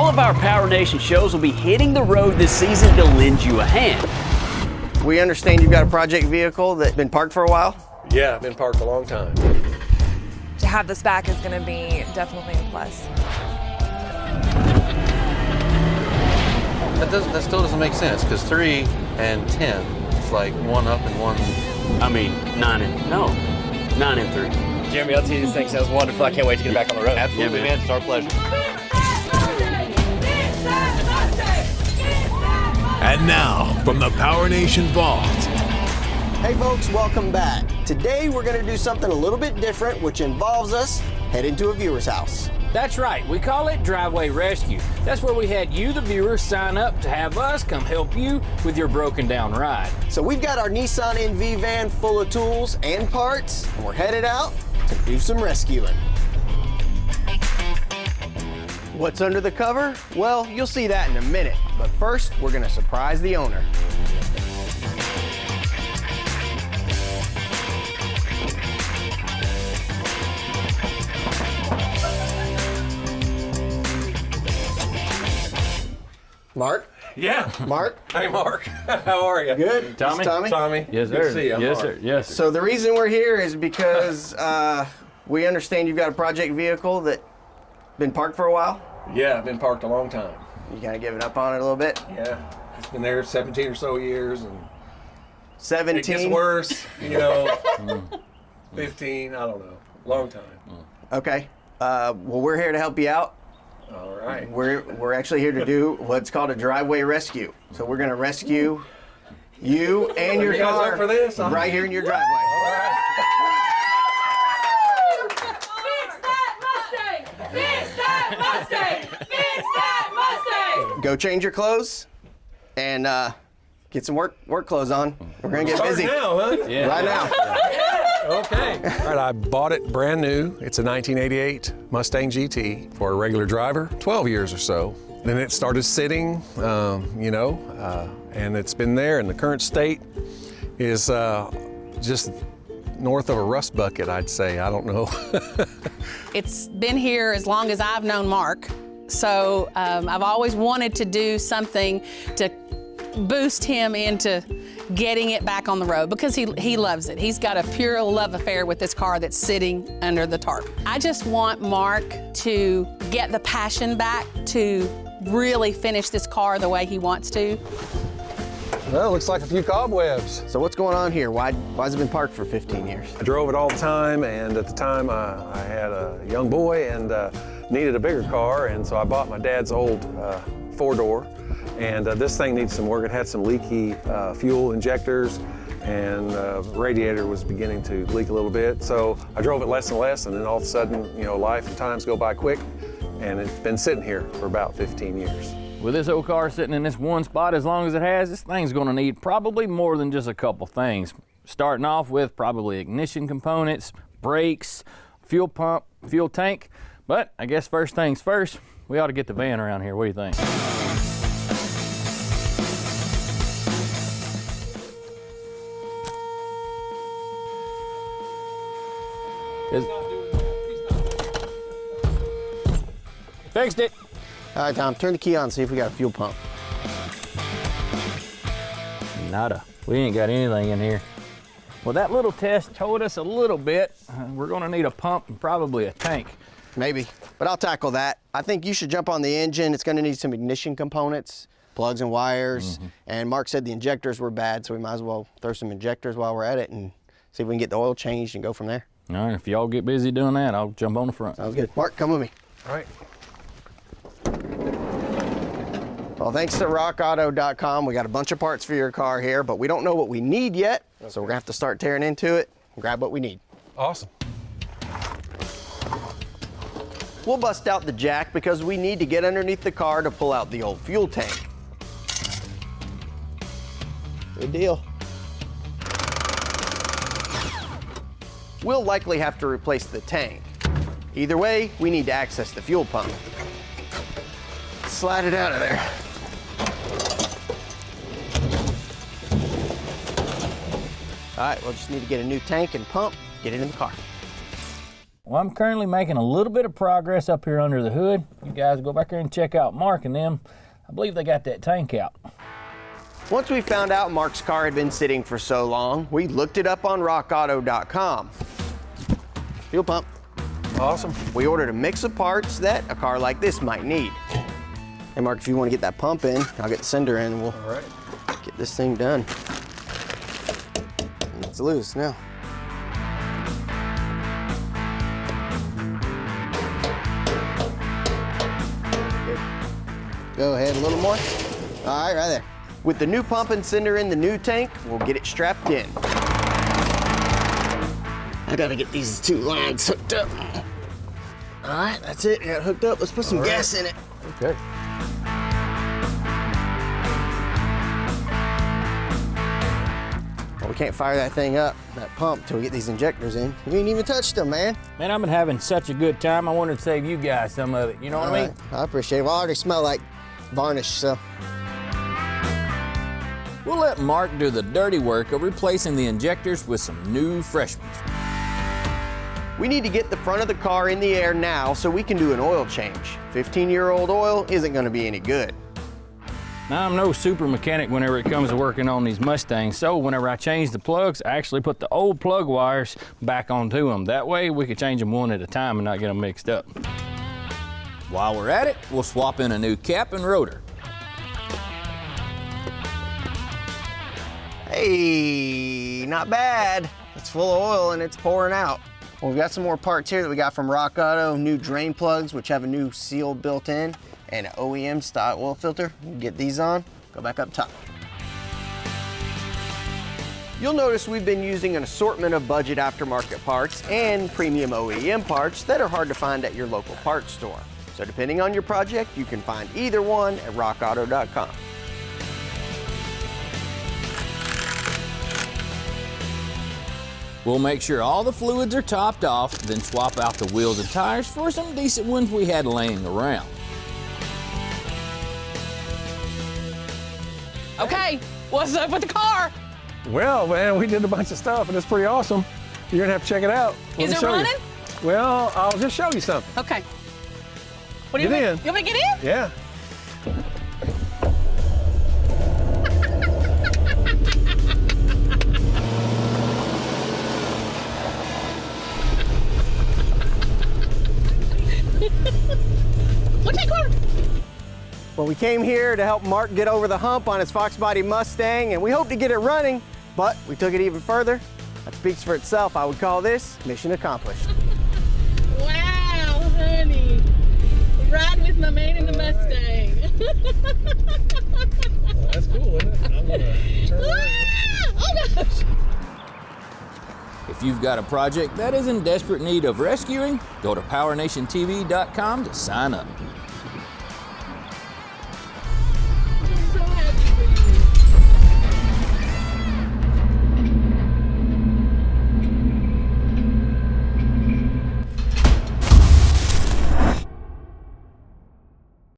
All of our PowerNation shows will be hitting the road this season to lend you a hand. We understand you've got a project vehicle that's been parked for a while? Yeah, I've been parked a long time. To have this back is going to be definitely a plus. That still doesn't make sense, because 3 and 10 is like 1 up and 1. I mean, 9 and 3. Jeremy, I'll tell you, this thing sounds wonderful. I can't wait to get it back on the road. Absolutely, man. It's our pleasure. And now, from the PowerNation Vault. Hey folks, welcome back. Today we're going to do something a little bit different, which involves us heading to a viewer's house. That's right, we call it Driveway Rescue. That's where we had you, the viewer, sign up to have us come help you with your broken down ride. So we've got our Nissan NV van full of tools and parts, and we're headed out to do some rescuing. What's under the cover? Well, you'll see that in a minute, but first we're going to surprise the owner. Mark? Yeah. Mark? Hey, Mark. How are you? Good. Tommy? This is Tommy? Tommy. Yes, Good sir. to see you. I'm Yes, Mark. sir. Yes, sir. So the reason we're here is because we understand you've got a project vehicle that's been parked for a while. Yeah, I've been parked a long time. You kind of giving up on it a little bit? Yeah. It's been there 17 or so years, and 17? it gets worse, 15, I don't know. Long time. Okay. Well, we're here to help you out. All right. We're actually here to do what's called a driveway rescue. So we're going to rescue you and your You guys car up for this? right here in your driveway. All right. Fix that Mustang! Fix that Mustang! Fix that Mustang! Go change your clothes and get some work clothes on. We're going to get Start busy now, huh? Yeah. right now. Okay. All right, I bought it brand new. It's a 1988 Mustang GT for a regular driver, 12 years or so. Then it started sitting, and it's been there, and the current state is just north of a rust bucket, I'd say. I don't know. It's been here as long as I've known Mark, so I've always wanted to do something to boost him into getting it back on the road because he loves it. He's got a pure love affair with this car that's sitting under the tarp. I just want Mark to get the passion back to really finish this car the way he wants to. Well, looks like a few cobwebs. So what's going on here? Why has it been parked for 15 years? I drove it all the time, and at the time I had a young boy and needed a bigger car, and so I bought my dad's old 4-door. And this thing needs some work. It had some leaky fuel injectors, and the radiator was beginning to leak a little bit. So I drove it less and less, and then all of a sudden, life and times go by quick, and it's been sitting here for about 15 years. With this old car sitting in this one spot as long as it has, this thing's gonna need probably more than just a couple things. Starting off with probably ignition components, brakes, fuel pump, fuel tank. But I guess first things first, we ought to get the van around here. What do you think? Fixed it. All right, Tom, turn the key on, see if we got a fuel pump. Nada. We ain't got anything in here. Well, that little test told us a little bit. We're gonna need a pump and probably a tank. Maybe, but I'll tackle that. I think you should jump on the engine. It's gonna need some ignition components, plugs and wires. And Mark said the injectors were bad, so we might as well throw some injectors while we're at it and see if we can get the oil changed and go from there. All right, if y'all get busy doing that, I'll jump on the front. Sounds good. Mark, come with me. All right. Well, thanks to rockauto.com, we got a bunch of parts for your car here, but we don't know what we need yet, so we're gonna have to start tearing into it and grab what we need. Awesome. We'll bust out the jack because we need to get underneath the car to pull out the old fuel tank. Good deal. We'll likely have to replace the tank. Either way, we need to access the fuel pump. Slide it out of there. All right, we'll just need to get a new tank and pump, get it in the car. Well, I'm currently making a little bit of progress up here under the hood. You guys go back there and check out Mark and them. I believe they got that tank out. Once we found out Mark's car had been sitting for so long, we looked it up on rockauto.com. Fuel pump. Awesome. We ordered a mix of parts that a car like this might need. Hey Mark, if you want to get that pump in, I'll get the sender in and we'll get this thing done. It's loose now. Good. Go ahead a little more. All right there. With the new pump and sender in the new tank, we'll get it strapped in. I gotta get these two lines hooked up. All right, that's it. Got it hooked up. Let's put some gas in it. Okay. Well, we can't fire that thing up, that pump, till we get these injectors in. You ain't even touched them, man. Man, I've been having such a good time. I wanted to save you guys some of it. You know what I mean? I appreciate it. Well, I already smell like varnish, so. We'll let Mark do the dirty work of replacing the injectors with some new fresh ones. We need to get the front of the car in the air now so we can do an oil change. 15-year-old oil isn't gonna be any good. Now, I'm no super mechanic whenever it comes to working on these Mustangs, so whenever I change the plugs, I actually put the old plug wires back onto them. That way, we could change them one at a time and not get them mixed up. While we're at it, we'll swap in a new cap and rotor. Hey, not bad. It's full of oil and it's pouring out. Well, we've got some more parts here that we got from Rock Auto, new drain plugs, which have a new seal built in, and an OEM style oil filter. We'll get these on, go back up top. You'll notice we've been using an assortment of budget aftermarket parts and premium OEM parts that are hard to find at your local parts store. So depending on your project, you can find either one at rockauto.com. We'll make sure all the fluids are topped off, then swap out the wheels and tires for some decent ones we had laying around. Okay, what's up with the car? Well, man, we did a bunch of stuff and it's pretty awesome. You're gonna have to check it out. Is it running? Well, I'll just show you something. Okay. What do you Get want? in. You want me to get in? Yeah. Well, we came here to help Mark get over the hump on his Fox Body Mustang, and we hope to get it running, but we took it even further. That speaks for itself. I would call this mission accomplished. Wow, honey. Riding with my man in the Mustang. Well, that's cool, isn't it? I'm gonna turn around. Oh gosh. If you've got a project that is in desperate need of rescuing, go to PowerNationTV.com to sign up.